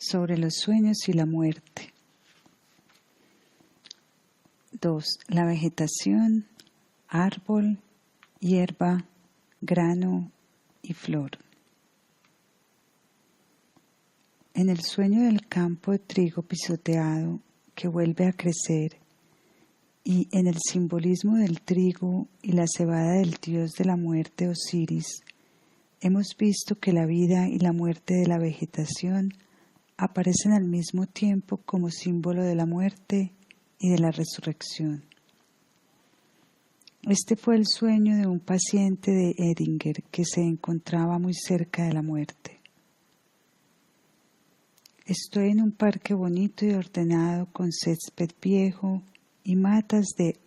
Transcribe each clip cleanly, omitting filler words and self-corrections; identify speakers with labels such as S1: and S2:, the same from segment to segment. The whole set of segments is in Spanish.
S1: sobre los sueños y la muerte. 2. La vegetación, árbol, hierba, grano y flor. En el sueño del campo de trigo pisoteado que vuelve a crecer, y en el simbolismo del trigo y la cebada del dios de la muerte Osiris, hemos visto que la vida y la muerte de la vegetación aparecen al mismo tiempo como símbolo de la muerte y de la resurrección. Este fue el sueño de un paciente de Edinger que se encontraba muy cerca de la muerte. Estoy en un parque bonito y ordenado con césped viejo y matas de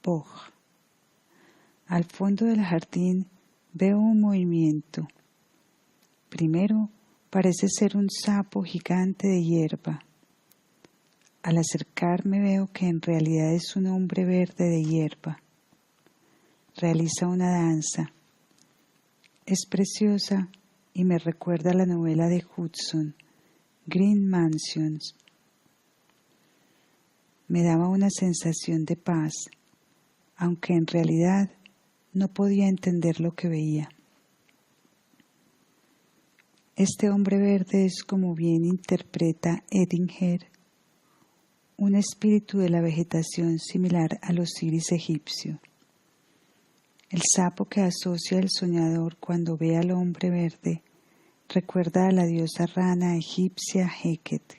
S1: boj. Al fondo del jardín veo un movimiento. Primero parece ser un sapo gigante de hierba. Al acercarme veo que en realidad es un hombre verde de hierba. Realiza una danza. Es preciosa y me recuerda a la novela de Hudson, Green Mansions. Me daba una sensación de paz, aunque en realidad no podía entender lo que veía. Este hombre verde es, como bien interpreta Edinger, un espíritu de la vegetación similar al Osiris egipcio. El sapo que asocia el soñador cuando ve al hombre verde recuerda a la diosa rana egipcia Heket,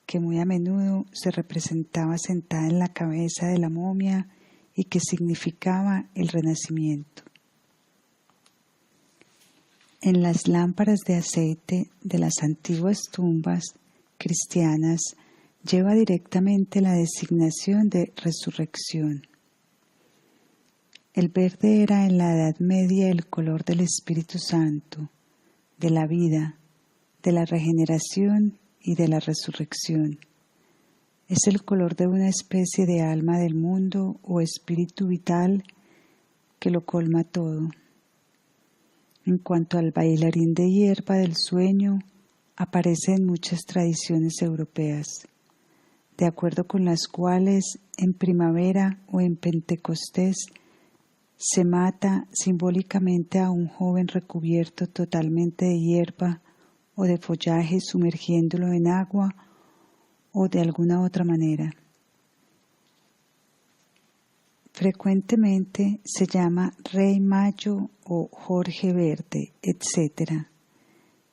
S1: que muy a menudo se representaba sentada en la cabeza de la momia y que significaba el renacimiento. En las lámparas de aceite de las antiguas tumbas cristianas lleva directamente la designación de resurrección. El verde era en la Edad Media el color del Espíritu Santo, de la vida, de la regeneración y de la resurrección. Es el color de una especie de alma del mundo o espíritu vital que lo colma todo. En cuanto al bailarín de hierba del sueño, aparece en muchas tradiciones europeas, de acuerdo con las cuales en primavera o en Pentecostés se mata simbólicamente a un joven recubierto totalmente de hierba o de follaje sumergiéndolo en agua o de alguna otra manera. Frecuentemente se llama Rey Mayo o Jorge Verde, etc.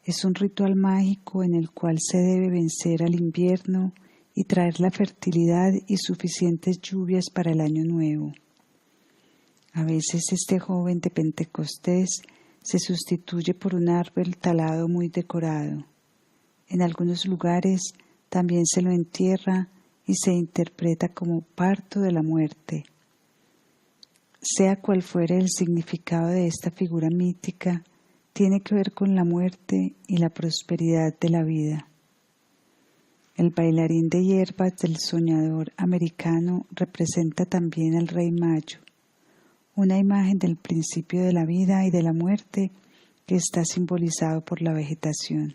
S1: Es un ritual mágico en el cual se debe vencer al invierno y traer la fertilidad y suficientes lluvias para el año nuevo. A veces este joven de Pentecostés se sustituye por un árbol talado muy decorado. En algunos lugares también se lo entierra y se interpreta como parto de la muerte. Sea cual fuere el significado de esta figura mítica, tiene que ver con la muerte y la prosperidad de la vida. El bailarín de hierbas del soñador americano representa también al Rey Mayo, una imagen del principio de la vida y de la muerte que está simbolizado por la vegetación.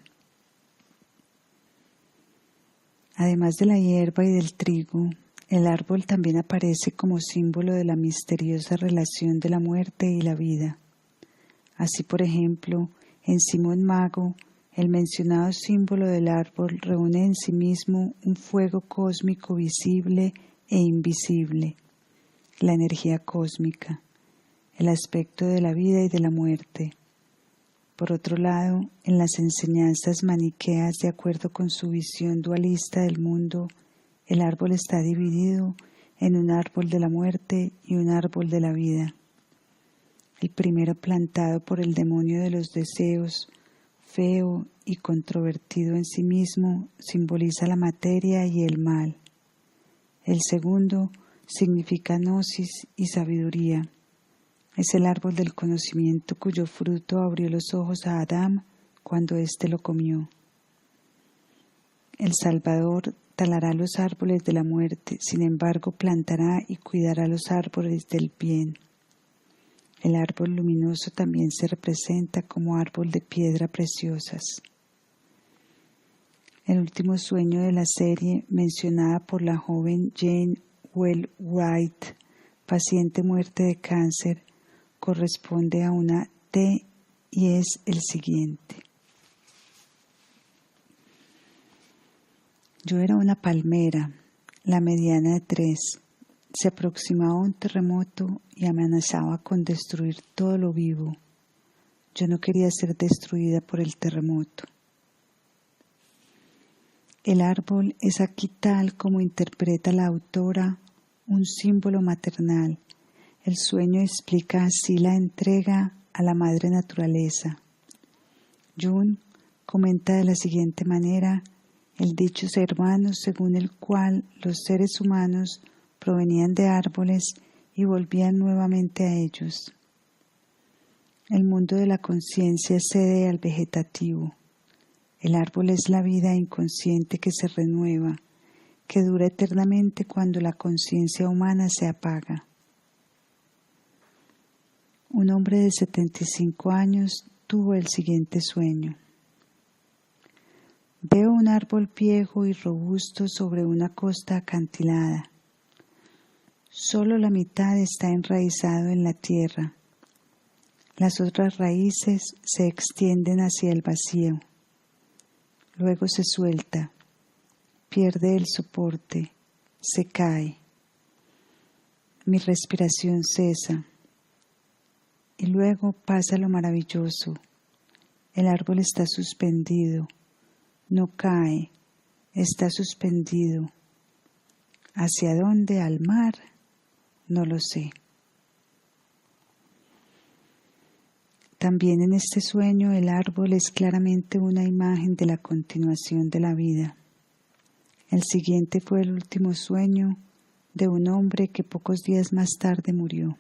S1: Además de la hierba y del trigo, el árbol también aparece como símbolo de la misteriosa relación de la muerte y la vida. Así, por ejemplo, en Simón Mago, el mencionado símbolo del árbol reúne en sí mismo un fuego cósmico visible e invisible, la energía cósmica, el aspecto de la vida y de la muerte. Por otro lado, en las enseñanzas maniqueas, de acuerdo con su visión dualista del mundo, el árbol está dividido en un árbol de la muerte y un árbol de la vida. El primero, plantado por el demonio de los deseos, feo y controvertido en sí mismo, simboliza la materia y el mal. El segundo significa gnosis y sabiduría. Es el árbol del conocimiento cuyo fruto abrió los ojos a Adán cuando éste lo comió. El Salvador talará los árboles de la muerte, sin embargo plantará y cuidará los árboles del bien. El árbol luminoso también se representa como árbol de piedra preciosas. El último sueño de la serie, mencionada por la joven Jane Wright, paciente muerte de cáncer, corresponde a una T y es el siguiente. Yo era una palmera, la mediana de 3. Se aproximaba un terremoto y amenazaba con destruir todo lo vivo. Yo no quería ser destruida por el terremoto. El árbol es aquí, tal como interpreta la autora, un símbolo maternal. El sueño explica así la entrega a la madre naturaleza. Jung comenta de la siguiente manera el dicho sermano según el cual los seres humanos provenían de árboles y volvían nuevamente a ellos. El mundo de la conciencia cede al vegetativo. El árbol es la vida inconsciente que se renueva, que dura eternamente cuando la conciencia humana se apaga. Un hombre de 75 años tuvo el siguiente sueño. Veo un árbol viejo y robusto sobre una costa acantilada. Solo la mitad está enraizado en la tierra. Las otras raíces se extienden hacia el vacío. Luego se suelta, pierde el soporte, se cae. Mi respiración cesa. Y luego pasa lo maravilloso. El árbol está suspendido. No cae, está suspendido. ¿Hacia dónde? ¿Al mar? No lo sé. También en este sueño el árbol es claramente una imagen de la continuación de la vida. El siguiente fue el último sueño de un hombre que pocos días más tarde murió.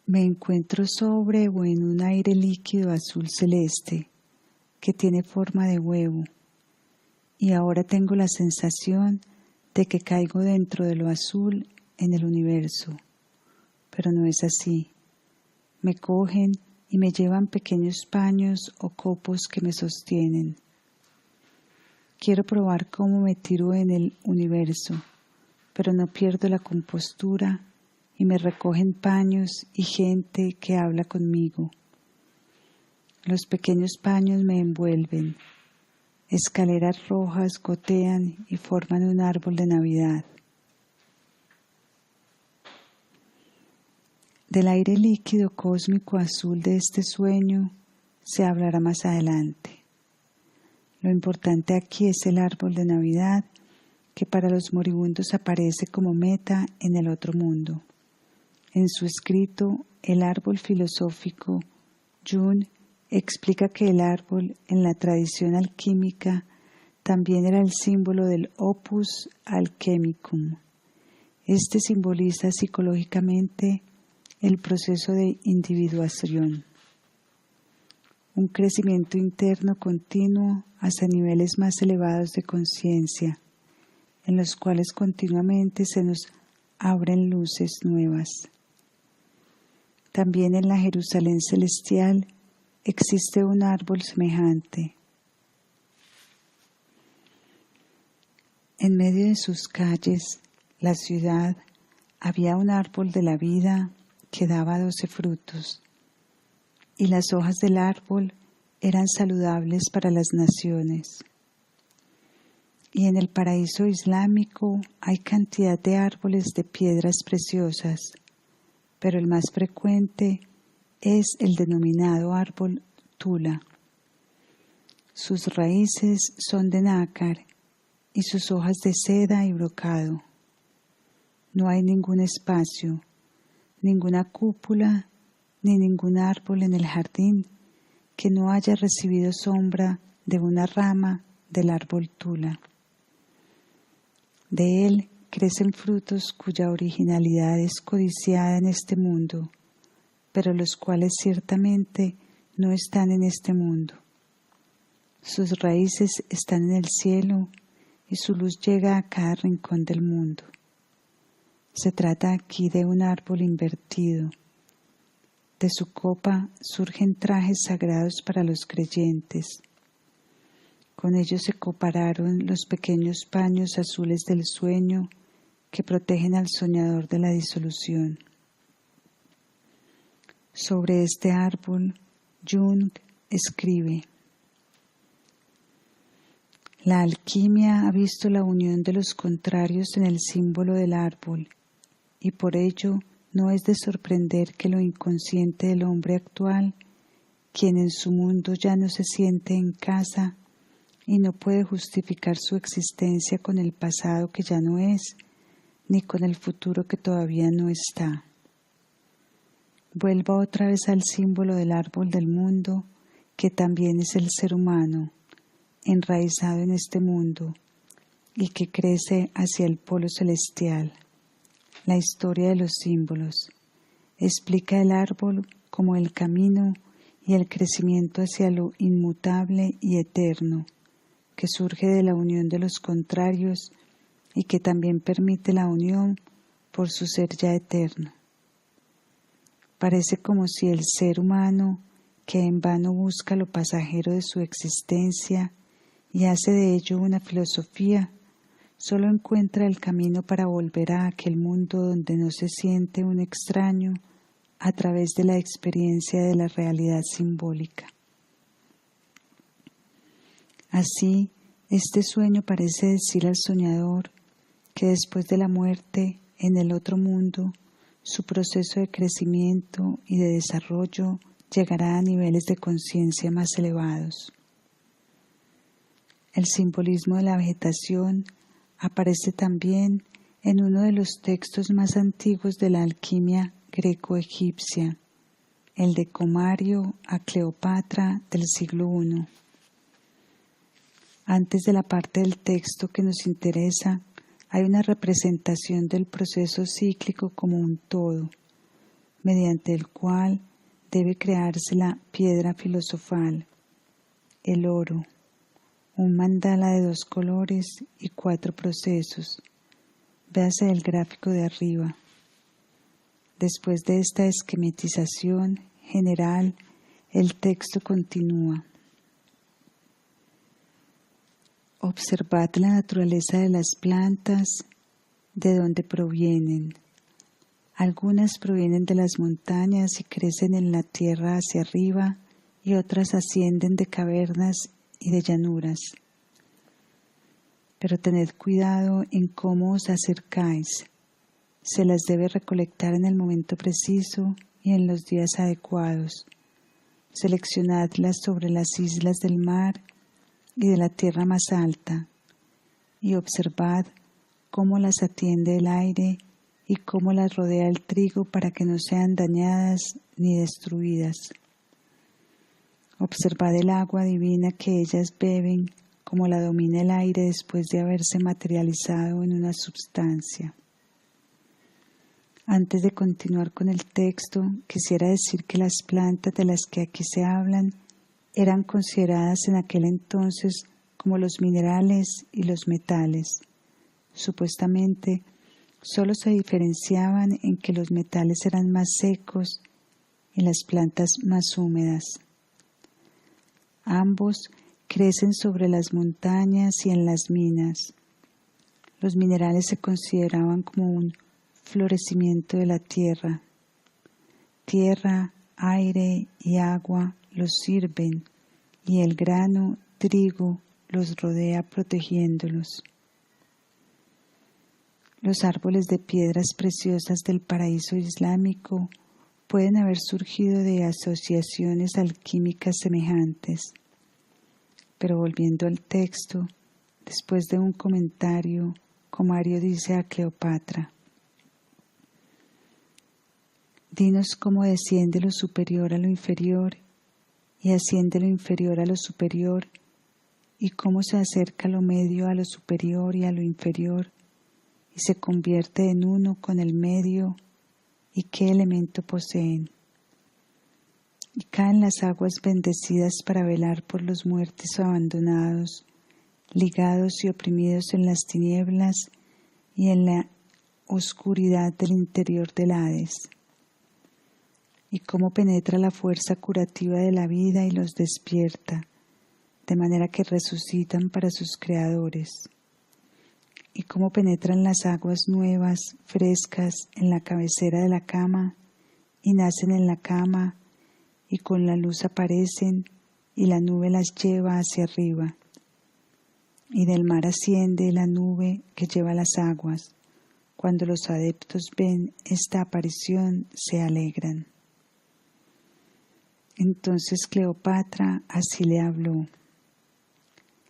S1: Me encuentro sobre o en un aire líquido azul celeste que tiene forma de huevo y ahora tengo la sensación de que caigo dentro de lo azul en el universo, pero no es así. Me cogen y me llevan pequeños paños o copos que me sostienen. Quiero probar cómo me tiro en el universo, pero no pierdo la compostura y me recogen paños y gente que habla conmigo. Los pequeños paños me envuelven. Escaleras rojas gotean y forman un árbol de Navidad. Del aire líquido cósmico azul de este sueño se hablará más adelante. Lo importante aquí es el árbol de Navidad que para los moribundos aparece como meta en el otro mundo. En su escrito El árbol filosófico, Jung explica que el árbol en la tradición alquímica también era el símbolo del opus alchemicum. Este simboliza psicológicamente el proceso de individuación, un crecimiento interno continuo hasta niveles más elevados de conciencia, en los cuales continuamente se nos abren luces nuevas. También en la Jerusalén celestial existe un árbol semejante. En medio de sus calles, la ciudad, había un árbol de la vida que daba 12 frutos, y las hojas del árbol eran saludables para las naciones. Y en el paraíso islámico hay cantidad de árboles de piedras preciosas, pero el más frecuente es el denominado árbol tula. Sus raíces son de nácar y sus hojas de seda y brocado. No hay ningún espacio, ninguna cúpula, ni ningún árbol en el jardín que no haya recibido sombra de una rama del árbol tula. De él crecen frutos cuya originalidad es codiciada en este mundo, pero los cuales ciertamente no están en este mundo. Sus raíces están en el cielo y su luz llega a cada rincón del mundo. Se trata aquí de un árbol invertido. De su copa surgen trajes sagrados para los creyentes. Con ellos se compararon los pequeños paños azules del sueño que protegen al soñador de la disolución. Sobre este árbol, Jung escribe: la alquimia ha visto la unión de los contrarios en el símbolo del árbol, y por ello no es de sorprender que lo inconsciente del hombre actual, quien en su mundo ya no se siente en casa y no puede justificar su existencia con el pasado que ya no es, ni con el futuro que todavía no está, vuelva otra vez al símbolo del árbol del mundo, que también es el ser humano, enraizado en este mundo y que crece hacia el polo celestial. La historia de los símbolos explica el árbol como el camino y el crecimiento hacia lo inmutable y eterno, que surge de la unión de los contrarios y que también permite la unión por su ser ya eterno. Parece como si el ser humano, que en vano busca lo pasajero de su existencia y hace de ello una filosofía, solo encuentra el camino para volver a aquel mundo donde no se siente un extraño a través de la experiencia de la realidad simbólica. Así, este sueño parece decir al soñador que después de la muerte, en el otro mundo, su proceso de crecimiento y de desarrollo llegará a niveles de conciencia más elevados. El simbolismo de la vegetación aparece también en uno de los textos más antiguos de la alquimia greco-egipcia, el de Comario a Cleopatra del siglo I. Antes de la parte del texto que nos interesa, hay una representación del proceso cíclico como un todo, mediante el cual debe crearse la piedra filosofal, el oro, un mandala de 2 colores y 4 procesos. Véase el gráfico de arriba. Después de esta esquematización general, el texto continúa. Observad la naturaleza de las plantas, de dónde provienen. Algunas provienen de las montañas y crecen en la tierra hacia arriba, y otras ascienden de cavernas y de llanuras. Pero tened cuidado en cómo os acercáis. Se las debe recolectar en el momento preciso y en los días adecuados. Seleccionadlas sobre las islas del mar y de la tierra más alta, y observad cómo las atiende el aire y cómo las rodea el trigo para que no sean dañadas ni destruidas. Observad el agua divina que ellas beben, como la domina el aire después de haberse materializado en una substancia. Antes de continuar con el texto, quisiera decir que las plantas de las que aquí se hablan eran consideradas en aquel entonces como los minerales y los metales. Supuestamente, solo se diferenciaban en que los metales eran más secos y las plantas más húmedas. Ambos crecen sobre las montañas y en las minas. Los minerales se consideraban como un florecimiento de la tierra. Tierra, aire y agua los sirven, y el grano, trigo, los rodea protegiéndolos. Los árboles de piedras preciosas del paraíso islámico pueden haber surgido de asociaciones alquímicas semejantes. Pero volviendo al texto, después de un comentario, Comario dice a Cleopatra: dinos cómo desciende lo superior a lo inferior y asciende lo inferior a lo superior, y cómo se acerca lo medio a lo superior y a lo inferior, y se convierte en uno con el medio, y qué elemento poseen. Y caen las aguas bendecidas para velar por los muertos abandonados, ligados y oprimidos en las tinieblas y en la oscuridad del interior del Hades. Y cómo penetra la fuerza curativa de la vida y los despierta, de manera que resucitan para sus creadores. Y cómo penetran las aguas nuevas, frescas, en la cabecera de la cama, y nacen en la cama, y con la luz aparecen, y la nube las lleva hacia arriba. Y del mar asciende la nube que lleva las aguas. Cuando los adeptos ven esta aparición, se alegran. Entonces Cleopatra así le habló: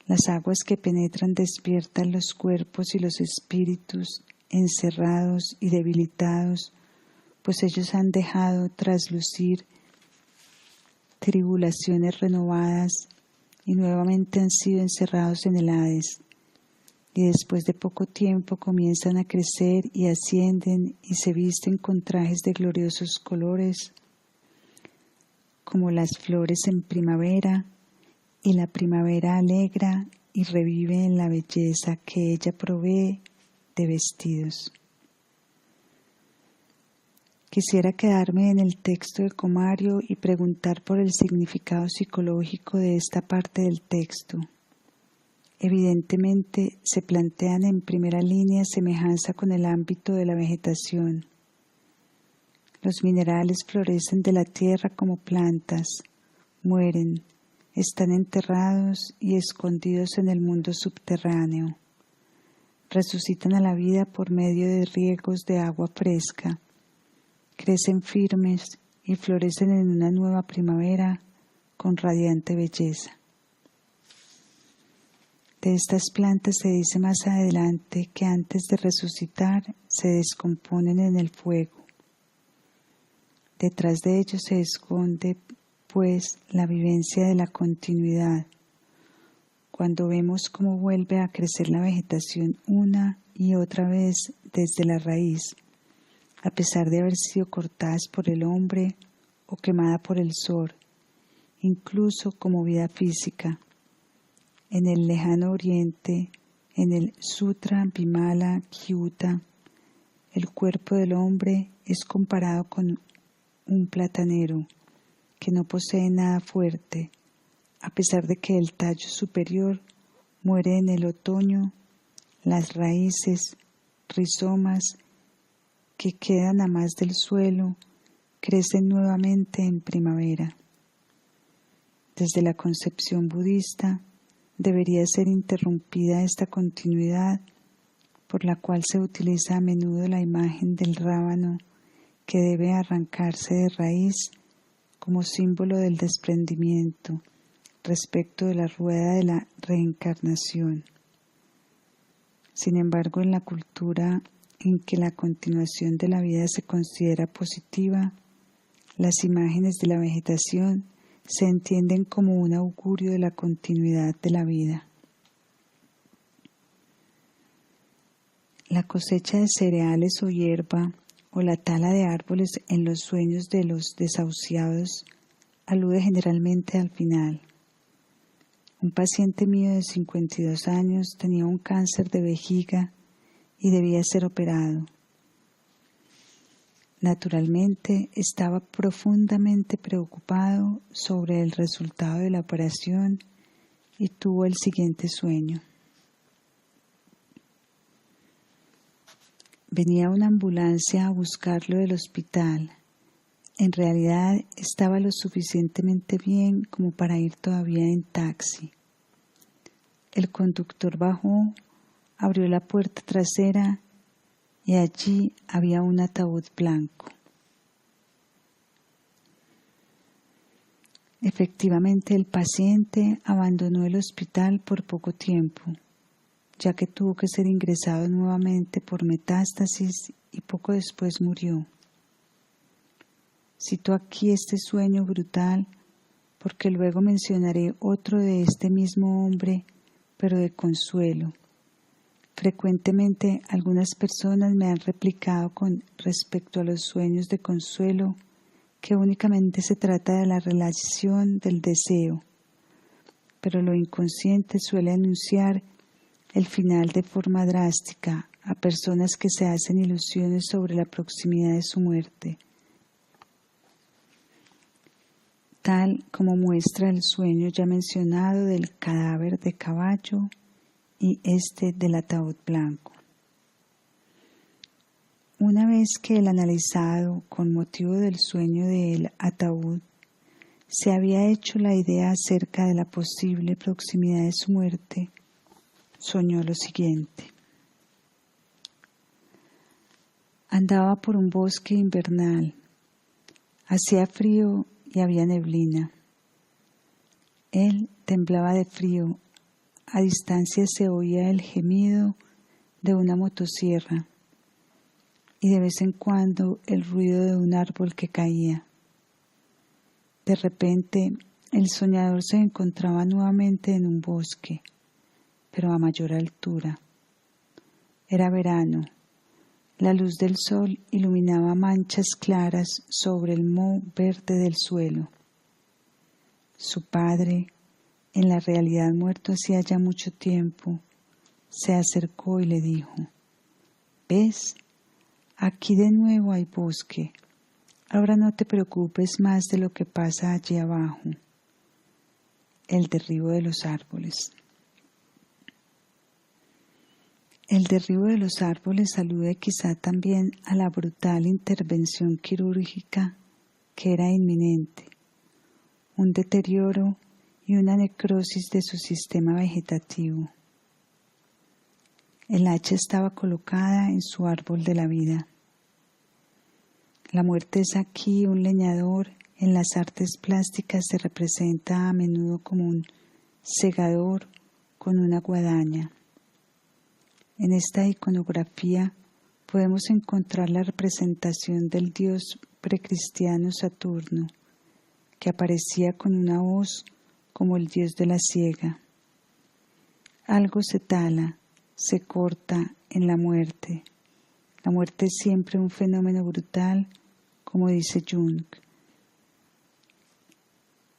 S1: las aguas que penetran despiertan los cuerpos y los espíritus encerrados y debilitados, pues ellos han dejado traslucir tribulaciones renovadas y nuevamente han sido encerrados en el Hades. Y después de poco tiempo comienzan a crecer y ascienden y se visten con trajes de gloriosos colores, como las flores en primavera, y la primavera alegra y revive en la belleza que ella provee de vestidos. Quisiera quedarme en el texto de Comario y preguntar por el significado psicológico de esta parte del texto. Evidentemente se plantean en primera línea semejanza con el ámbito de la vegetación. Los minerales florecen de la tierra como plantas, mueren, están enterrados y escondidos en el mundo subterráneo. Resucitan a la vida por medio de riegos de agua fresca, crecen firmes y florecen en una nueva primavera con radiante belleza. De estas plantas se dice más adelante que antes de resucitar se descomponen en el fuego. Detrás de ellos se esconde, pues, la vivencia de la continuidad. Cuando vemos cómo vuelve a crecer la vegetación una y otra vez desde la raíz, a pesar de haber sido cortadas por el hombre o quemada por el sol, incluso como vida física. En el lejano oriente, en el Sutra Vimala Kyuta, el cuerpo del hombre es comparado con un platanero que no posee nada fuerte, a pesar de que el tallo superior muere en el otoño, las raíces, rizomas que quedan a más del suelo, crecen nuevamente en primavera. Desde la concepción budista, debería ser interrumpida esta continuidad, por la cual se utiliza a menudo la imagen del rábano que debe arrancarse de raíz como símbolo del desprendimiento respecto de la rueda de la reencarnación. Sin embargo, en la cultura en que la continuación de la vida se considera positiva, las imágenes de la vegetación se entienden como un augurio de la continuidad de la vida. La cosecha de cereales o hierba o la tala de árboles en los sueños de los desahuciados alude generalmente al final. Un paciente mío de 52 años tenía un cáncer de vejiga y debía ser operado. Naturalmente, estaba profundamente preocupado sobre el resultado de la operación y tuvo el siguiente sueño. Venía una ambulancia a buscarlo del hospital. En realidad, estaba lo suficientemente bien como para ir todavía en taxi. El conductor bajó, abrió la puerta trasera y allí había un ataúd blanco. Efectivamente, el paciente abandonó el hospital por poco tiempo, ya que tuvo que ser ingresado nuevamente por metástasis y poco después murió. Cito aquí este sueño brutal porque luego mencionaré otro de este mismo hombre, pero de consuelo. Frecuentemente algunas personas me han replicado con respecto a los sueños de consuelo que únicamente se trata de la relación del deseo, pero lo inconsciente suele anunciar el final de forma drástica a personas que se hacen ilusiones sobre la proximidad de su muerte. tal como muestra el sueño ya mencionado del cadáver de caballo y este del ataúd blanco. Una vez que el analizado con motivo del sueño del ataúd se había hecho la idea acerca de la posible proximidad de su muerte, soñó lo siguiente. Andaba por un bosque invernal. Hacía frío y había neblina. Él temblaba de frío. A distancia se oía el gemido de una motosierra y de vez en cuando el ruido de un árbol que caía. De repente, el soñador se encontraba nuevamente en un bosque, pero a mayor altura. Era verano. La luz del sol iluminaba manchas claras sobre el moho verde del suelo. Su padre, en la realidad muerto hacía ya mucho tiempo, se acercó y le dijo: ¿Ves? Aquí de nuevo hay bosque. Ahora no te preocupes más de lo que pasa allí abajo. El derribo de los árboles. El derribo de los árboles alude quizá también a la brutal intervención quirúrgica que era inminente, un deterioro y una necrosis de su sistema vegetativo. El hacha estaba colocada en su árbol de la vida. La muerte es aquí un leñador. En las artes plásticas se representa a menudo como un segador con una guadaña. En esta iconografía podemos encontrar la representación del dios precristiano Saturno, que aparecía con una hoz como el dios de la siega. Algo se tala, se corta en la muerte. La muerte es siempre un fenómeno brutal, como dice Jung,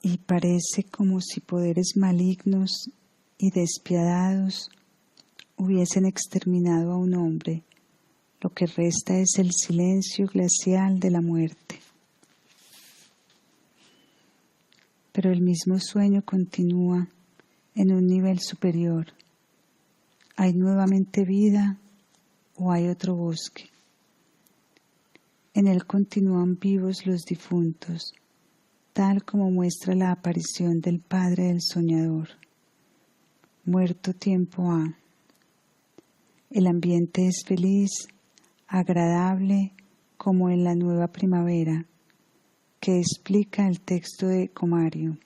S1: y parece como si poderes malignos y despiadados hubiesen exterminado a un hombre. Lo que resta es el silencio glacial de la muerte. Pero el mismo sueño continúa en un nivel superior. ¿Hay nuevamente vida o hay otro bosque? En él continúan vivos los difuntos, tal como muestra la aparición del padre del soñador. Muerto tiempo ha. El ambiente es feliz, agradable, como en la nueva primavera, que explica el texto de Comario.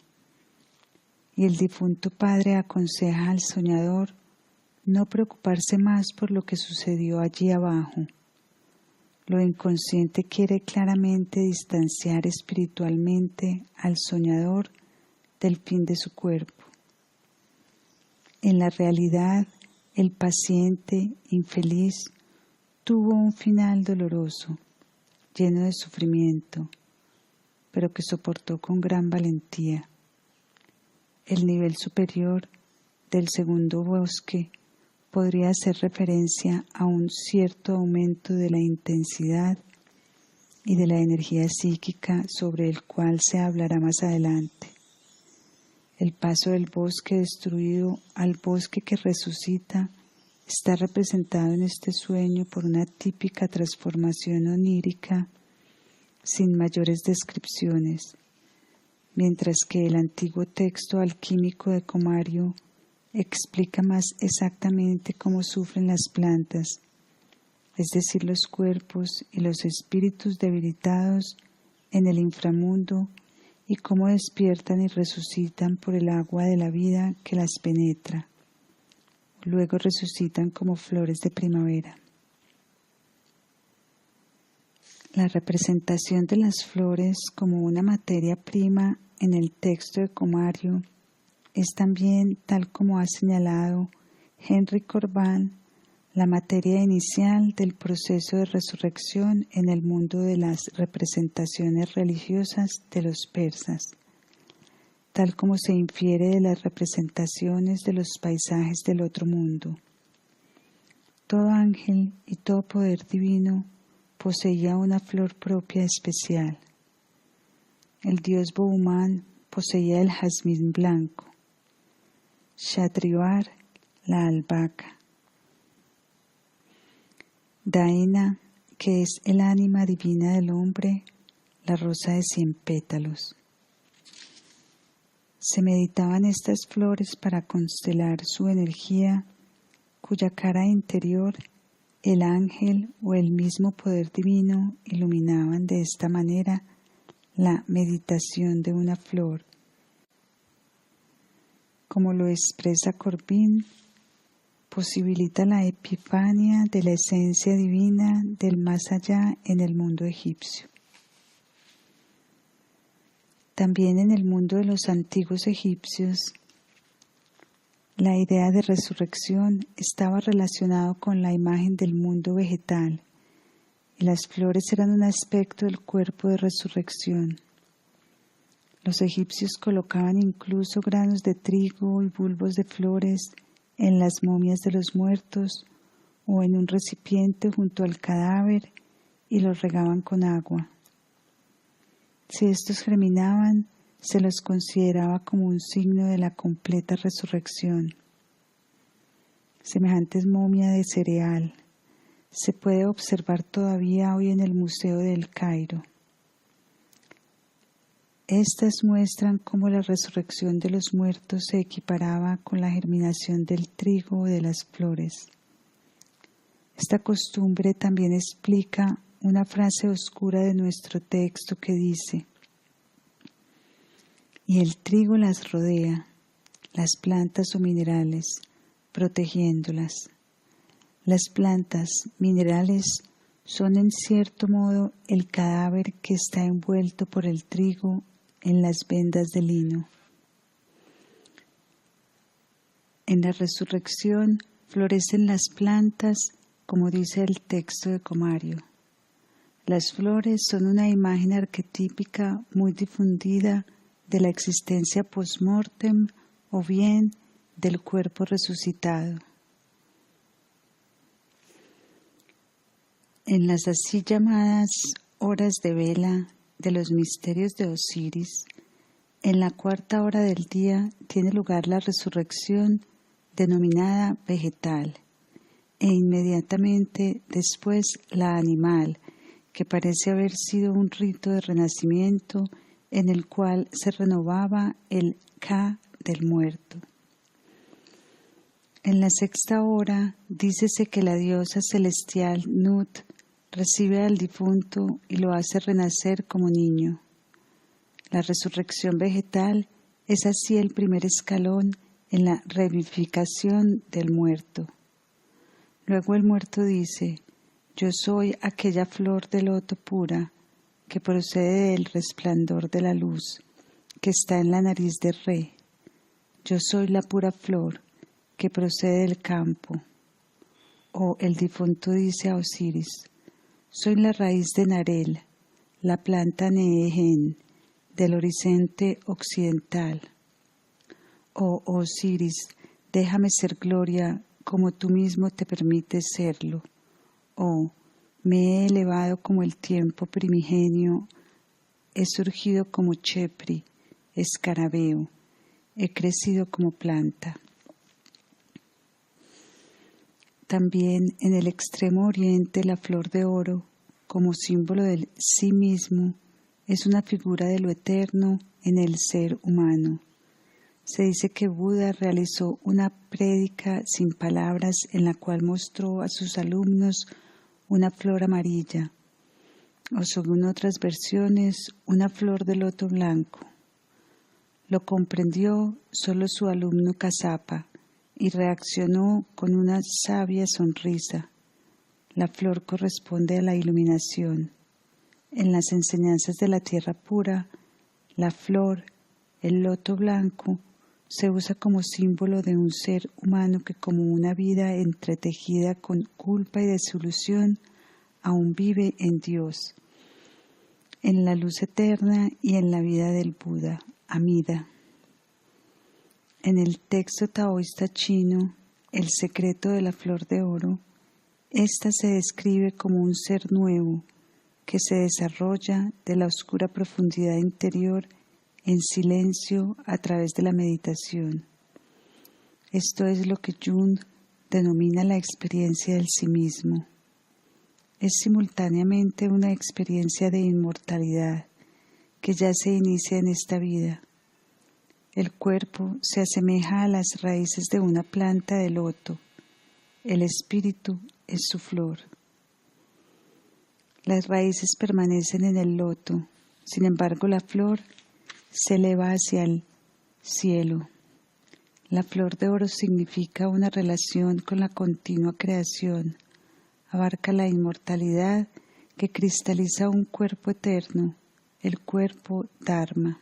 S1: Y el difunto padre aconseja al soñador no preocuparse más por lo que sucedió allí abajo. Lo inconsciente quiere claramente distanciar espiritualmente al soñador del fin de su cuerpo. En la realidad, el paciente infeliz tuvo un final doloroso, lleno de sufrimiento, pero que soportó con gran valentía. El nivel superior del segundo bosque podría hacer referencia a un cierto aumento de la intensidad y de la energía psíquica sobre el cual se hablará más adelante. El paso del bosque destruido al bosque que resucita está representado en este sueño por una típica transformación onírica sin mayores descripciones, mientras que el antiguo texto alquímico de Comario explica más exactamente cómo sufren las plantas, es decir, los cuerpos y los espíritus debilitados en el inframundo, y cómo despiertan y resucitan por el agua de la vida que las penetra. Luego resucitan como flores de primavera. La representación de las flores como una materia prima en el texto de Comario es también, tal como ha señalado Henry Corbin, la materia inicial del proceso de resurrección en el mundo de las representaciones religiosas de los persas, tal como se infiere de las representaciones de los paisajes del otro mundo. Todo ángel y todo poder divino poseía una flor propia especial. El dios Bohumán poseía el jazmín blanco, Shatrivar la albahaca, Daina, que es el ánima divina del hombre, la rosa de 100 pétalos. Se meditaban estas flores para constelar su energía, cuya cara interior el ángel o el mismo poder divino iluminaban de esta manera la meditación de una flor. Como lo expresa Corbin, posibilita la epifania de la esencia divina del más allá en el mundo egipcio. También en el mundo de los antiguos egipcios, la idea de resurrección estaba relacionada con la imagen del mundo vegetal, y las flores eran un aspecto del cuerpo de resurrección. Los egipcios colocaban incluso granos de trigo y bulbos de flores en las momias de los muertos o en un recipiente junto al cadáver y los regaban con agua. Si estos germinaban, se los consideraba como un signo de la completa resurrección. Semejante momia de cereal se puede observar todavía hoy en el Museo del Cairo. Estas muestran cómo la resurrección de los muertos se equiparaba con la germinación del trigo o de las flores. Esta costumbre también explica una frase oscura de nuestro texto que dice: y el trigo las rodea, las plantas o minerales, protegiéndolas. Las plantas, minerales, son en cierto modo el cadáver que está envuelto por el trigo en las vendas de lino. En la resurrección florecen las plantas, como dice el texto de Comario. Las flores son una imagen arquetípica muy difundida de la existencia post-mortem o bien del cuerpo resucitado. En las así llamadas horas de vela de los misterios de Osiris, en la 4ª hora del día tiene lugar la resurrección denominada vegetal e inmediatamente después la animal, que parece haber sido un rito de renacimiento en el cual se renovaba el Ka del muerto. En la 6ª hora dícese que la diosa celestial Nut recibe al difunto y lo hace renacer como niño. La resurrección vegetal es así el primer escalón en la revivificación del muerto. Luego el muerto dice: yo soy aquella flor de loto pura que procede del resplandor de la luz que está en la nariz de Re. Yo soy la pura flor que procede del campo. O el difunto dice a Osiris: soy la raíz de Narel, la planta Nehén, del horizonte occidental. Oh Osiris, déjame ser gloria como tú mismo te permites serlo. Oh, me he elevado como el tiempo primigenio, he surgido como chepri, escarabeo, he crecido como planta. También en el extremo oriente la flor de oro, como símbolo del sí mismo, es una figura de lo eterno en el ser humano. Se dice que Buda realizó una prédica sin palabras en la cual mostró a sus alumnos una flor amarilla, o según otras versiones, una flor de loto blanco. Lo comprendió solo su alumno Kassapa y reaccionó con una sabia sonrisa. La flor corresponde a la iluminación. En las enseñanzas de la tierra pura, la flor, el loto blanco, se usa como símbolo de un ser humano que, como una vida entretejida con culpa y desilusión, aún vive en Dios, en la luz eterna y en la vida del Buda, Amida. En el texto taoísta chino, El secreto de la flor de oro, esta se describe como un ser nuevo que se desarrolla de la oscura profundidad interior en silencio a través de la meditación. Esto es lo que Jung denomina la experiencia del sí mismo. Es simultáneamente una experiencia de inmortalidad que ya se inicia en esta vida. El cuerpo se asemeja a las raíces de una planta de loto. El espíritu es su flor. Las raíces permanecen en el loto, sin embargo la flor se eleva hacia el cielo. La flor de oro significa una relación con la continua creación, abarca la inmortalidad que cristaliza un cuerpo eterno, el cuerpo Dharma.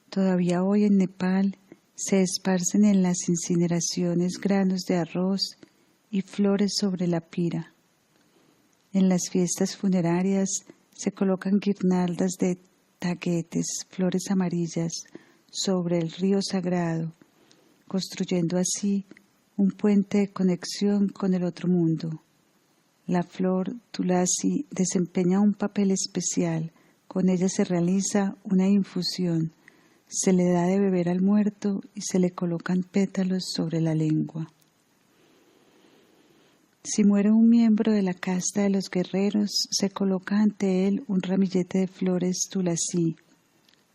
S1: Todavía hoy en Nepal se esparcen en las incineraciones granos de arroz y flores sobre la pira. En las fiestas funerarias se colocan guirnaldas de taguetes, flores amarillas, sobre el río sagrado, construyendo así un puente de conexión con el otro mundo. La flor tulasi desempeña un papel especial. Con ella se realiza una infusión, se le da de beber al muerto y se le colocan pétalos sobre la lengua. Si muere un miembro de la casta de los guerreros, se coloca ante él un ramillete de flores tulasi,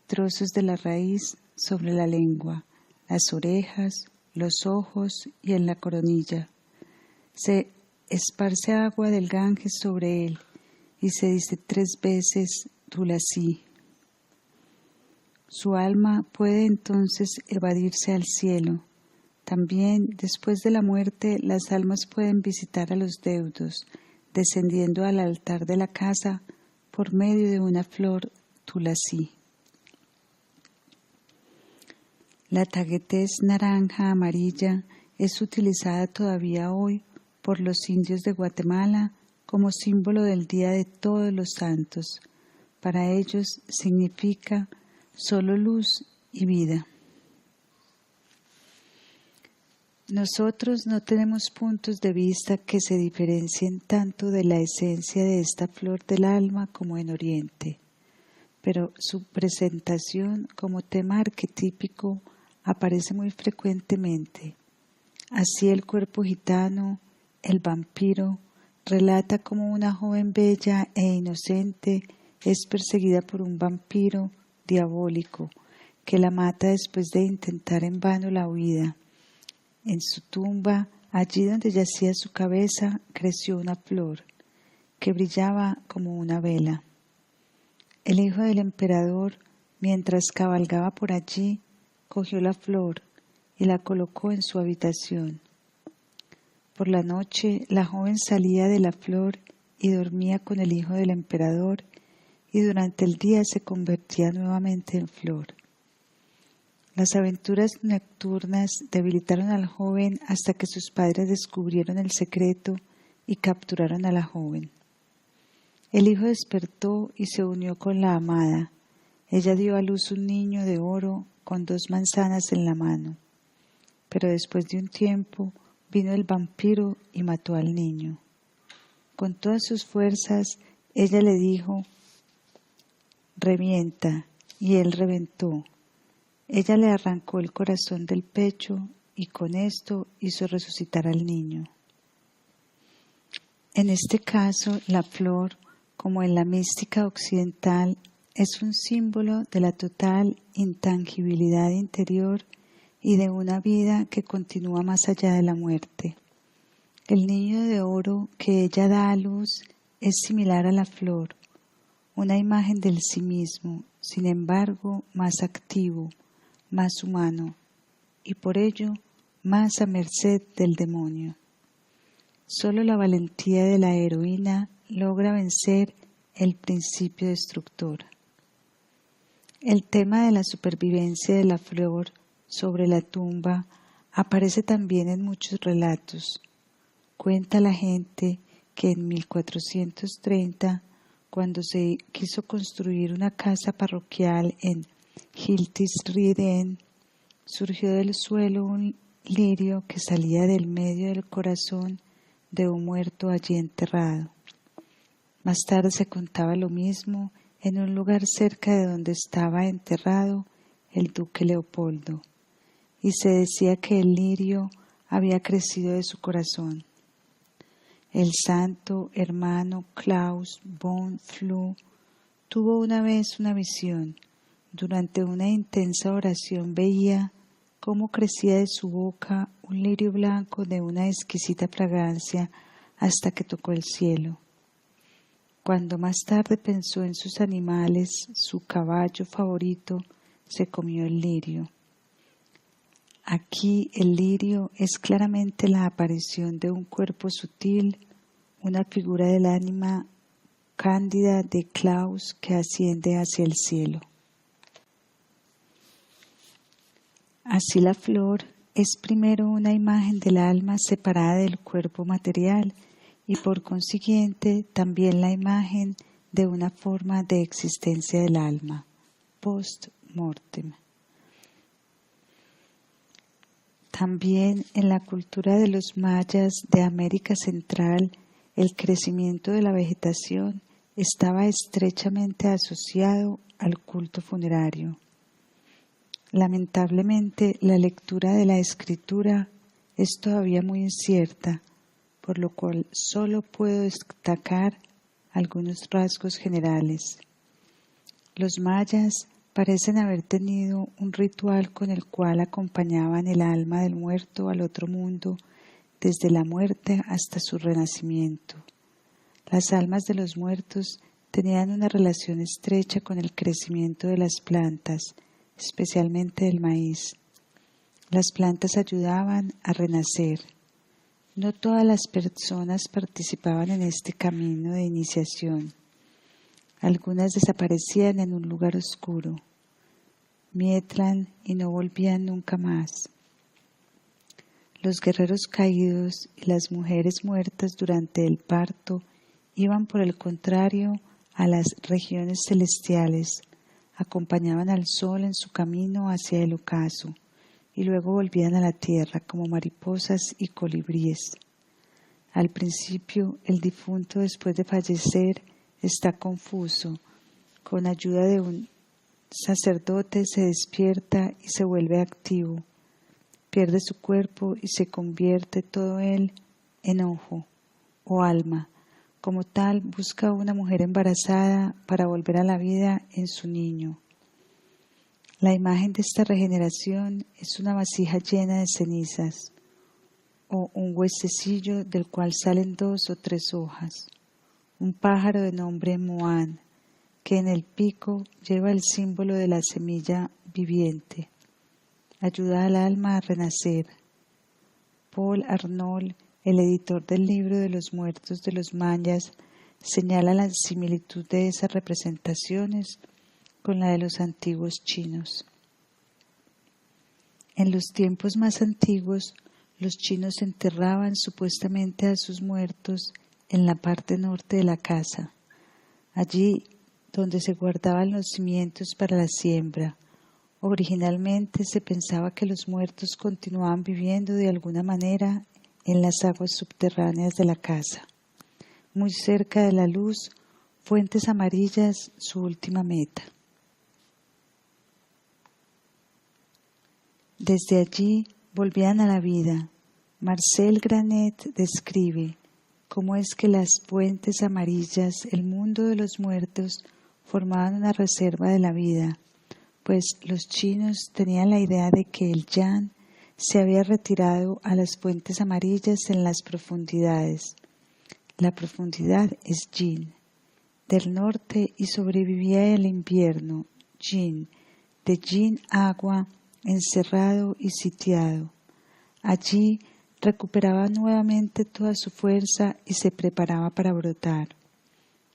S1: trozos de la raíz sobre la lengua, las orejas, los ojos y en la coronilla. Se esparce agua del Ganges sobre él y se dice 3 veces tulasi. Su alma puede entonces evadirse al cielo. También, después de la muerte, las almas pueden visitar a los deudos, descendiendo al altar de la casa por medio de una flor tulasi. La taguetez naranja amarilla es utilizada todavía hoy por los indios de Guatemala como símbolo del Día de Todos los Santos. Para ellos significa solo luz y vida. Nosotros no tenemos puntos de vista que se diferencien tanto de la esencia de esta flor del alma como en Oriente, pero su presentación como tema arquetípico aparece muy frecuentemente. Así el cuerpo gitano, el vampiro, relata cómo una joven bella e inocente es perseguida por un vampiro diabólico que la mata después de intentar en vano la huida. En su tumba, allí donde yacía su cabeza, creció una flor que brillaba como una vela. El hijo del emperador, mientras cabalgaba por allí, cogió la flor y la colocó en su habitación. Por la noche, la joven salía de la flor y dormía con el hijo del emperador, y durante el día se convertía nuevamente en flor. Las aventuras nocturnas debilitaron al joven hasta que sus padres descubrieron el secreto y capturaron a la joven. El hijo despertó y se unió con la amada. Ella dio a luz un niño de oro con 2 manzanas en la mano. Pero después de un tiempo vino el vampiro y mató al niño. Con todas sus fuerzas, ella le dijo: «Revienta», y él reventó. Ella le arrancó el corazón del pecho y con esto hizo resucitar al niño. En este caso, la flor, como en la mística occidental, es un símbolo de la total intangibilidad interior y de una vida que continúa más allá de la muerte. El niño de oro que ella da a luz es similar a la flor, una imagen del sí mismo, sin embargo, más activo, más humano, y por ello más a merced del demonio. Solo la valentía de la heroína logra vencer el principio destructor. El tema de la supervivencia de la flor sobre la tumba aparece también en muchos relatos. Cuenta la gente que en 1430, cuando se quiso construir una casa parroquial en Hiltisriden, surgió del suelo un lirio que salía del medio del corazón de un muerto allí enterrado. Más tarde se contaba lo mismo en un lugar cerca de donde estaba enterrado el duque Leopoldo, y se decía que el lirio había crecido de su corazón. El santo hermano Klaus von Flue tuvo una vez una visión. Durante una intensa oración veía cómo crecía de su boca un lirio blanco de una exquisita fragancia hasta que tocó el cielo. Cuando más tarde pensó en sus animales, su caballo favorito se comió el lirio. Aquí el lirio es claramente la aparición de un cuerpo sutil, una figura del ánima cándida de Klaus que asciende hacia el cielo. Así la flor es primero una imagen del alma separada del cuerpo material y por consiguiente también la imagen de una forma de existencia del alma, post-mortem. También en la cultura de los mayas de América Central, el crecimiento de la vegetación estaba estrechamente asociado al culto funerario. Lamentablemente, la lectura de la escritura es todavía muy incierta, por lo cual solo puedo destacar algunos rasgos generales. Los mayas parecen haber tenido un ritual con el cual acompañaban el alma del muerto al otro mundo desde la muerte hasta su renacimiento. Las almas de los muertos tenían una relación estrecha con el crecimiento de las plantas, especialmente del maíz. Las plantas ayudaban a renacer. No todas las personas participaban en este camino de iniciación. Algunas desaparecían en un lugar oscuro, mietran y no volvían nunca más. Los guerreros caídos y las mujeres muertas durante el parto iban por el contrario a las regiones celestiales, acompañaban al sol en su camino hacia el ocaso y luego volvían a la tierra como mariposas y colibríes. Al principio, el difunto después de fallecer está confuso. Con ayuda de un sacerdote se despierta y se vuelve activo. Pierde su cuerpo y se convierte todo él en ojo o alma. Como tal, busca una mujer embarazada para volver a la vida en su niño. La imagen de esta regeneración es una vasija llena de cenizas o un huesecillo del cual salen 2 o 3 hojas. Un pájaro de nombre Moan, que en el pico lleva el símbolo de la semilla viviente. Ayuda al alma a renacer. Paul Arnold, el editor del libro de los muertos de los mayas, señala la similitud de esas representaciones con la de los antiguos chinos. En los tiempos más antiguos, los chinos enterraban supuestamente a sus muertos en la parte norte de la casa, allí donde se guardaban los cimientos para la siembra. Originalmente se pensaba que los muertos continuaban viviendo de alguna manera en las aguas subterráneas de la casa. Muy cerca de la luz, fuentes amarillas, su última meta. Desde allí volvían a la vida. Marcel Granet describe cómo es que las fuentes amarillas, el mundo de los muertos, formaban una reserva de la vida, pues los chinos tenían la idea de que el yan se había retirado a las fuentes amarillas en las profundidades. La profundidad es yin, del norte, y sobrevivía el invierno, yin, de yin agua, encerrado y sitiado. Allí recuperaba nuevamente toda su fuerza y se preparaba para brotar.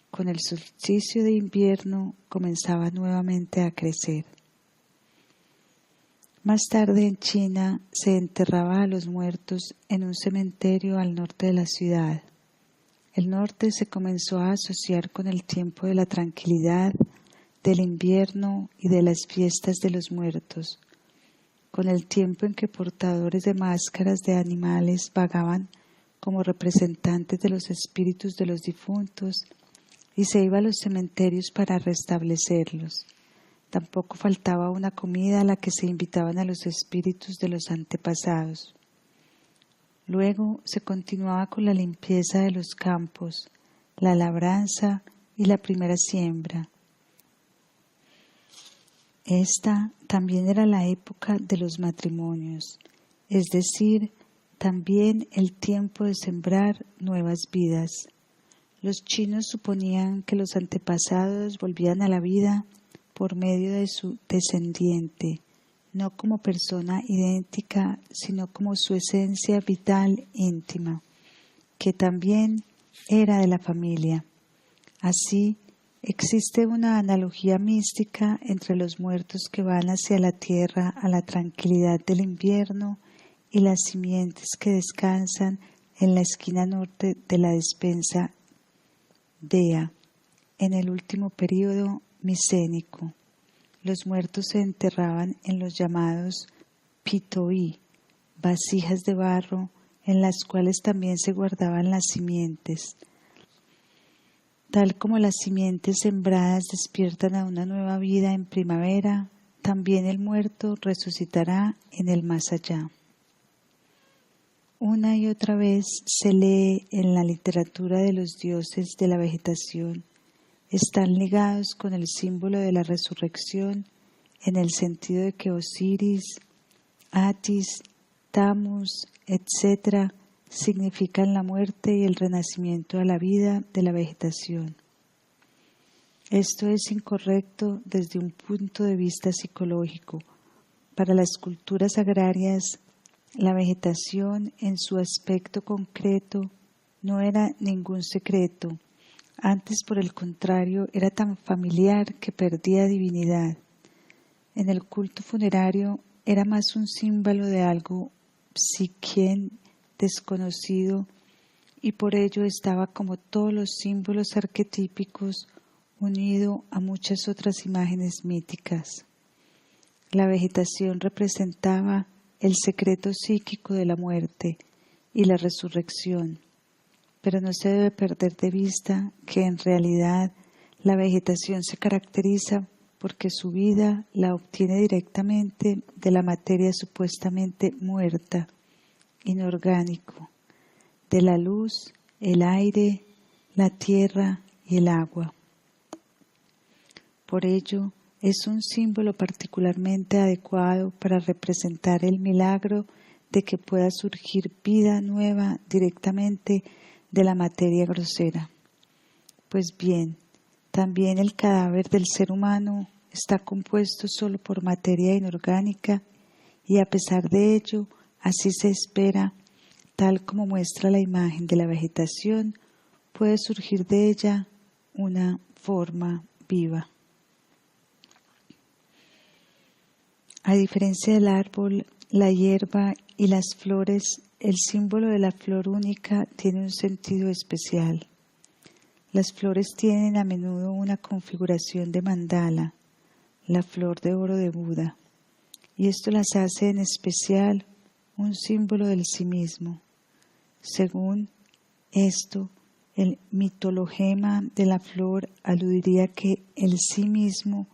S1: Con el solsticio de invierno comenzaba nuevamente a crecer. Más tarde en China se enterraba a los muertos en un cementerio al norte de la ciudad. El norte se comenzó a asociar con el tiempo de la tranquilidad, del invierno y de las fiestas de los muertos, con el tiempo en que portadores de máscaras de animales vagaban como representantes de los espíritus de los difuntos. y se iba a los cementerios para restablecerlos. Tampoco faltaba una comida a la que se invitaban a los espíritus de los antepasados. Luego se continuaba con la limpieza de los campos, la labranza y la primera siembra. Esta también era la época de los matrimonios, es decir, también el tiempo de sembrar nuevas vidas. Los chinos suponían que los antepasados volvían a la vida por medio de su descendiente, no como persona idéntica, sino como su esencia vital íntima, que también era de la familia. Así, existe una analogía mística entre los muertos que van hacia la tierra a la tranquilidad del invierno y las simientes que descansan en la esquina norte de la despensa Dea, en el último período micénico. Los muertos se enterraban en los llamados pitoi, vasijas de barro en las cuales también se guardaban las simientes. Tal como las simientes sembradas despiertan a una nueva vida en primavera, también el muerto resucitará en el más allá. Una y otra vez se lee en la literatura de los dioses de la vegetación. Están ligados con el símbolo de la resurrección en el sentido de que Osiris, Atis, Tammuz, etc. significan la muerte y el renacimiento a la vida de la vegetación. Esto es incorrecto desde un punto de vista psicológico. Para las culturas agrarias, la vegetación en su aspecto concreto no era ningún secreto. Antes, por el contrario, era tan familiar que perdía divinidad. En el culto funerario era más un símbolo de algo psiquien desconocido y por ello estaba, como todos los símbolos arquetípicos, unido a muchas otras imágenes míticas. La vegetación representaba el secreto psíquico de la muerte y la resurrección. Pero no se debe perder de vista que en realidad la vegetación se caracteriza porque su vida la obtiene directamente de la materia supuestamente muerta, inorgánico, de la luz, el aire, la tierra y el agua. Por ello, es un símbolo particularmente adecuado para representar el milagro de que pueda surgir vida nueva directamente de la materia grosera. Pues bien, también el cadáver del ser humano está compuesto solo por materia inorgánica y a pesar de ello, así se espera, tal como muestra la imagen de la vegetación, puede surgir de ella una forma viva. A diferencia del árbol, la hierba y las flores, el símbolo de la flor única tiene un sentido especial. Las flores tienen a menudo una configuración de mandala, la flor de oro de Buda, y esto las hace en especial un símbolo del sí mismo. Según esto, el mitologema de la flor aludiría que el sí mismo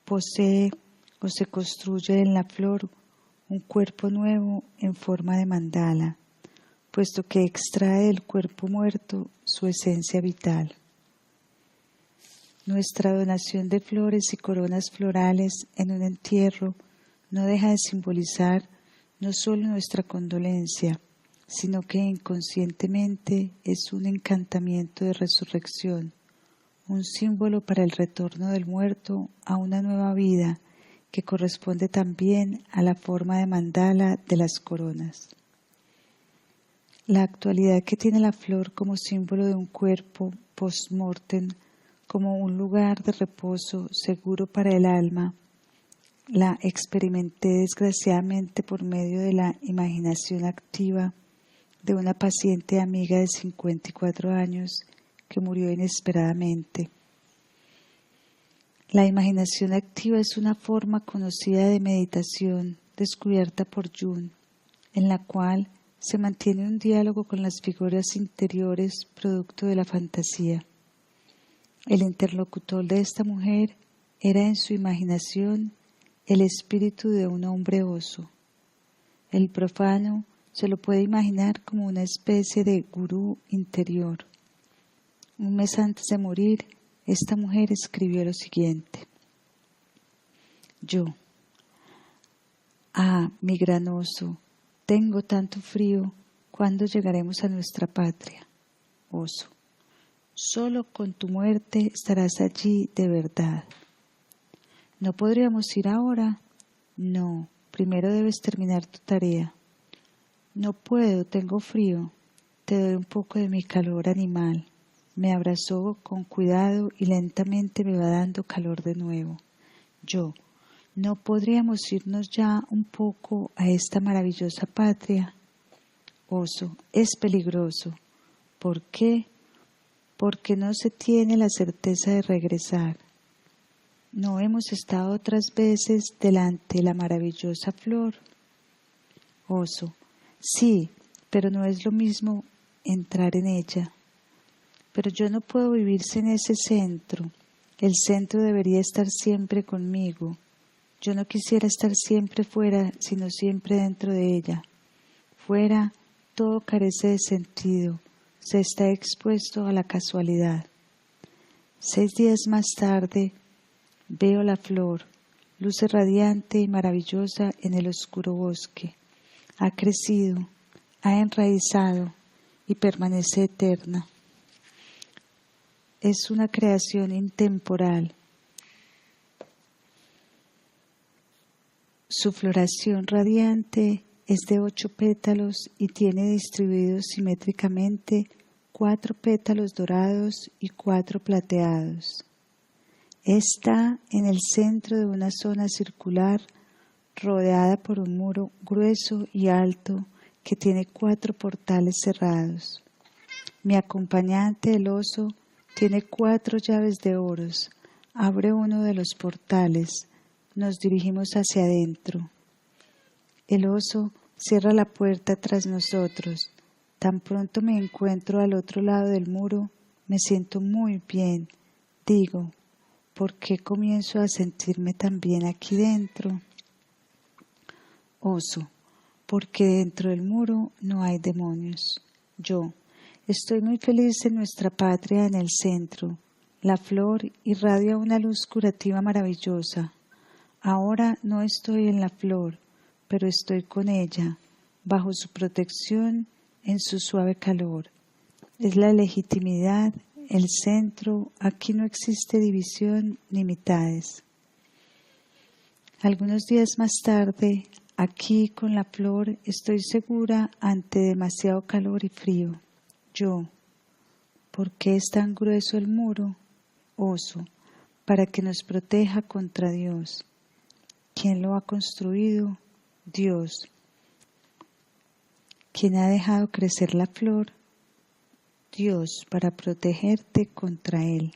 S1: posee o se construye en la flor un cuerpo nuevo en forma de mandala, puesto que extrae del cuerpo muerto su esencia vital. Nuestra donación de flores y coronas florales en un entierro no deja de simbolizar no solo nuestra condolencia, sino que inconscientemente es un encantamiento de resurrección, un símbolo para el retorno del muerto a una nueva vida que corresponde también a la forma de mandala de las coronas. La actualidad que tiene la flor como símbolo de un cuerpo post-mortem, como un lugar de reposo seguro para el alma, la experimenté desgraciadamente por medio de la imaginación activa de una paciente amiga de 54 años que murió inesperadamente. La imaginación activa es una forma conocida de meditación descubierta por Jung, en la cual se mantiene un diálogo con las figuras interiores producto de la fantasía. El interlocutor de esta mujer era en su imaginación el espíritu de un hombre oso. El profano se lo puede imaginar como una especie de gurú interior. Un mes antes de morir, esta mujer escribió lo siguiente: Yo, mi gran oso, tengo tanto frío, ¿cuándo llegaremos a nuestra patria? Oso, solo con tu muerte estarás allí de verdad. ¿No podríamos ir ahora? No, primero debes terminar tu tarea. No puedo, tengo frío. Te doy un poco de mi calor animal. Me abrazó con cuidado y lentamente me va dando calor de nuevo. Yo, ¿no podríamos irnos ya un poco a esta maravillosa patria? Oso, es peligroso. ¿Por qué? Porque no se tiene la certeza de regresar. ¿No hemos estado otras veces delante de la maravillosa flor? Oso, sí, pero no es lo mismo entrar en ella. Pero yo no puedo vivir sin ese centro. El centro debería estar siempre conmigo. Yo no quisiera estar siempre fuera, sino siempre dentro de ella. Fuera, todo carece de sentido. Se está expuesto a la casualidad. 6 días más tarde, veo la flor, luce radiante y maravillosa en el oscuro bosque. Ha crecido, ha enraizado y permanece eterna. Es una creación intemporal. Su floración radiante es de 8 pétalos y tiene distribuidos simétricamente 4 pétalos dorados y 4 plateados. Está en el centro de una zona circular rodeada por un muro grueso y alto que tiene 4 portales cerrados. Mi acompañante, el oso, tiene 4 llaves de oro. Abre uno de los portales. Nos dirigimos hacia adentro. El oso cierra la puerta tras nosotros. Tan pronto me encuentro al otro lado del muro, me siento muy bien. Digo, ¿por qué comienzo a sentirme tan bien aquí dentro? Oso, porque dentro del muro no hay demonios. Yo, estoy muy feliz en nuestra patria en el centro. La flor irradia una luz curativa maravillosa. Ahora no estoy en la flor, pero estoy con ella, bajo su protección, en su suave calor. Es la legitimidad, el centro, aquí no existe división ni mitades. Algunos días más tarde, aquí con la flor, estoy segura ante demasiado calor y frío. Yo, ¿por qué es tan grueso el muro? Oso, para que nos proteja contra Dios. ¿Quién lo ha construido? Dios. ¿Quién ha dejado crecer la flor? Dios, para protegerte contra él.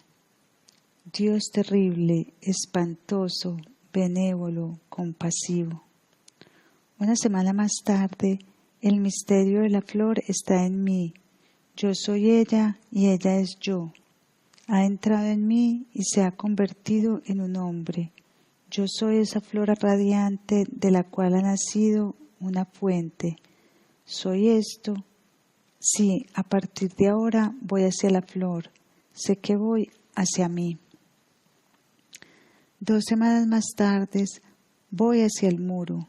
S1: Dios terrible, espantoso, benévolo, compasivo. Una semana más tarde, el misterio de la flor está en mí. Yo soy ella y ella es yo. Ha entrado en mí y se ha convertido en un hombre. Yo soy esa flor radiante de la cual ha nacido una fuente. Soy esto. Sí, a partir de ahora voy hacia la flor. Sé que voy hacia mí. 2 semanas más tarde, voy hacia el muro.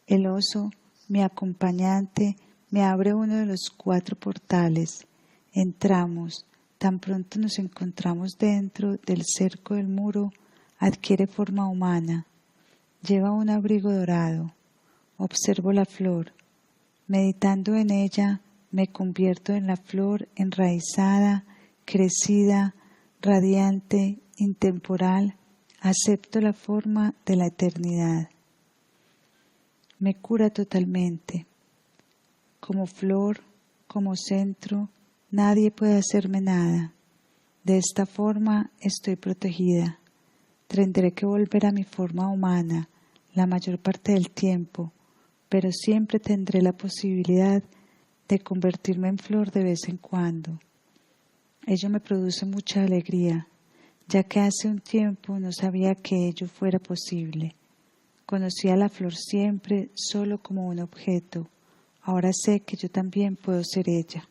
S1: El oso, mi acompañante, me abre uno de los 4 portales. Entramos. Tan pronto nos encontramos dentro del cerco del muro, adquiere forma humana. Lleva un abrigo dorado. Observo la flor. Meditando en ella, me convierto en la flor enraizada, crecida, radiante, intemporal. Acepto la forma de la eternidad. Me cura totalmente. Como flor, como centro, nadie puede hacerme nada. De esta forma estoy protegida. Tendré que volver a mi forma humana la mayor parte del tiempo, pero siempre tendré la posibilidad de convertirme en flor de vez en cuando. Ello me produce mucha alegría. ya que hace un tiempo no sabía que ello fuera posible. Conocía la flor siempre solo como un objeto. Ahora sé que yo también puedo ser ella.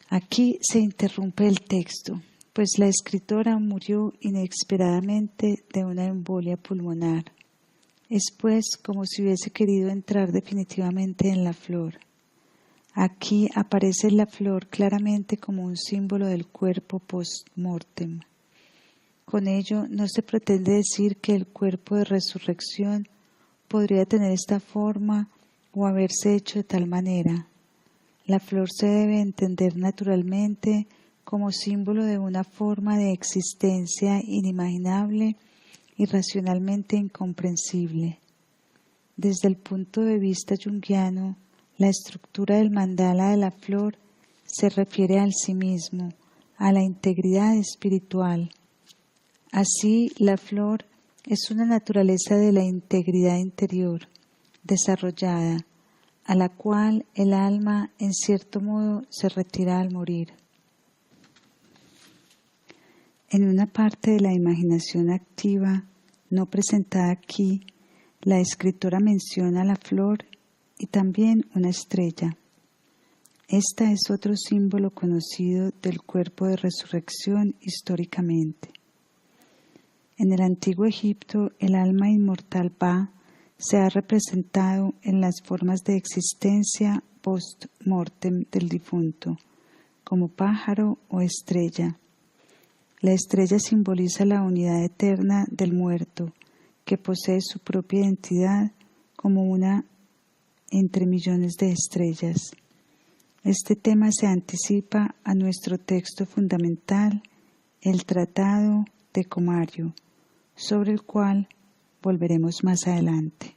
S1: Aquí se interrumpe el texto, pues la escritora murió inesperadamente de una embolia pulmonar. Es pues como si hubiese querido entrar definitivamente en la flor. Aquí aparece la flor claramente como un símbolo del cuerpo post-mortem. Con ello no se pretende decir que el cuerpo de resurrección podría tener esta forma o haberse hecho de tal manera. La flor se debe entender naturalmente como símbolo de una forma de existencia inimaginable y racionalmente incomprensible. Desde el punto de vista junguiano, la estructura del mandala de la flor se refiere al sí mismo, a la integridad espiritual. Así, la flor es una naturaleza de la integridad interior, desarrollada, a la cual el alma, en cierto modo, se retira al morir. En una parte de la imaginación activa, no presentada aquí, la escritora menciona la flor y también una estrella. Esta es otro símbolo conocido del cuerpo de resurrección históricamente. En el antiguo Egipto, el alma inmortal Ba se ha representado en las formas de existencia post-mortem del difunto, como pájaro o estrella. La estrella simboliza la unidad eterna del muerto, que posee su propia identidad como una entre millones de estrellas. Este tema se anticipa a nuestro texto fundamental, el Tratado de Comario, sobre el cual volveremos más adelante.